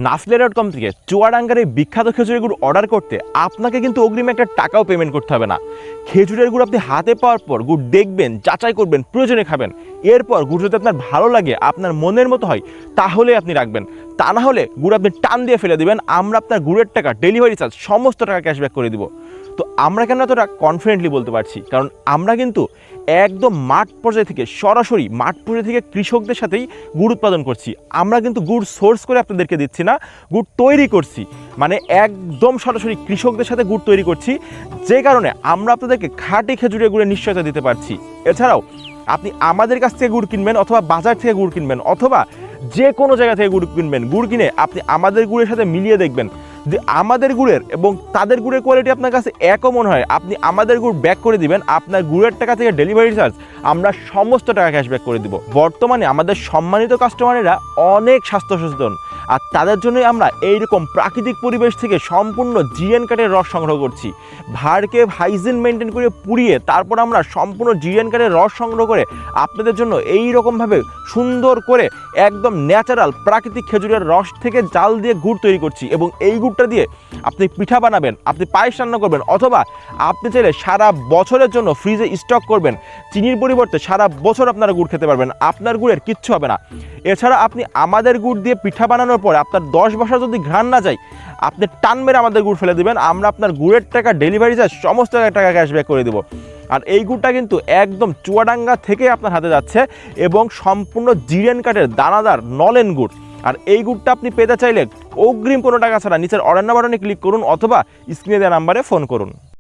নাসলে.কম থেকে চুয়াডাঙ্গার এই বিখ্যাত খেজুরের গুড় অর্ডার করতে আপনাকে কিন্তু অগ্রিম একটা টাকাও পেমেন্ট করতে হবে না। খেজুরের গুড় আপনি হাতে পাওয়ার পর গুড় দেখবেন, যাচাই করবেন, প্রয়োজনে খাবেন। এরপর গুড় যদি আপনার ভালো লাগে, আপনার মনের মতো হয়, তাহলে আপনি রাখবেন। তা না হলে গুড় আপনি টান দিয়ে ফেলে দিবেন। আমরা আপনার গুড়ের টাকা, ডেলিভারি চার্জ সমস্ত টাকা ক্যাশব্যাক করে দিব। তো আমরা কেন এতটা কনফিডেন্টলি বলতে পারছি? কারণ আমরা কিন্তু একদম মাঠ পর্যায় থেকে, সরাসরি মাঠ পর্যায় থেকে কৃষকদের সাথেই গুড় উৎপাদন করছি। আমরা কিন্তু গুড় সোর্স করে আপনাদেরকে দিচ্ছি না, গুড় তৈরি করছি। মানে একদম সরাসরি কৃষকদের সাথে গুড় তৈরি করছি, যে কারণে আমরা আপনাদেরকে খাঁটি খেজুরের গুড়ের নিশ্চয়তা দিতে পারছি। এছাড়াও আপনি আমাদের কাছ থেকে গুড় কিনবেন, অথবা বাজার থেকে গুড় কিনবেন, অথবা যে কোনো জায়গা থেকে গুড় কিনবেন, গুড় কিনে আপনি আমাদের গুড়ের সাথে মিলিয়ে দেখবেন যে আমাদের গুড়ের এবং তাদের গুড়ের কোয়ালিটি আপনার কাছে একও মনে হয়, আপনি আমাদের গুড় ব্যাক করে দিবেন। আপনার গুড়ের টাকা থেকে ডেলিভারি চার্জ আমরা সমস্ত টাকা ক্যাশব্যাক করে দিব। বর্তমানে আমাদের সম্মানিত কাস্টমারেরা অনেক স্বাস্থ্য সচেতন, আর তাদের জন্যই আমরা এইরকম প্রাকৃতিক পরিবেশ থেকে সম্পূর্ণ জিএন কাঠের রস সংগ্রহ করছি। ভারকে হাইজিন মেনটেন করে পুড়িয়ে তারপর আমরা সম্পূর্ণ জিএন কাঠের রস সংগ্রহ করে আপনাদের জন্য এই রকমভাবে সুন্দর করে একদম ন্যাচারাল প্রাকৃতিক খেজুরের রস থেকে জাল দিয়ে গুড় তৈরি করছি। এবং এই গুড়টা দিয়ে আপনি পিঠা বানাবেন, আপনি পায়েস রান্না করবেন, অথবা আপনি চাইলে সারা বছরের জন্য ফ্রিজে স্টক করবেন। চিনির পরিবর্তে সারা বছর আপনারা গুড় খেতে পারবেন, আপনার গুড়ের কিচ্ছু হবে না। এছাড়া আপনি আমাদের গুড় দিয়ে পিঠা বানানোর পরে আপনার 10 বছর যদি ঘ্রাণ না যায়, আপনি টান মেরে আমাদের গুড় ফেলে দেবেন। আমরা আপনার গুড়ের টাকা, ডেলিভারি চার্জ সমস্ত টাকা ক্যাশব্যাক করে দেবো। আর এই গুড়টা কিন্তু একদম চুয়াডাঙ্গা থেকে আপনার হাতে যাচ্ছে এবং সম্পূর্ণ জিরেন কাঠের দানাদার নলেন গুড়। আর এই গুড়টা আপনি পেতে চাইলে অগ্রিম কোনো টাকা ছাড়া নিচের অর্ডার নাম্বার বাটনে ক্লিক করুন, অথবা স্ক্রিনে দেওয়া নাম্বারে ফোন করুন।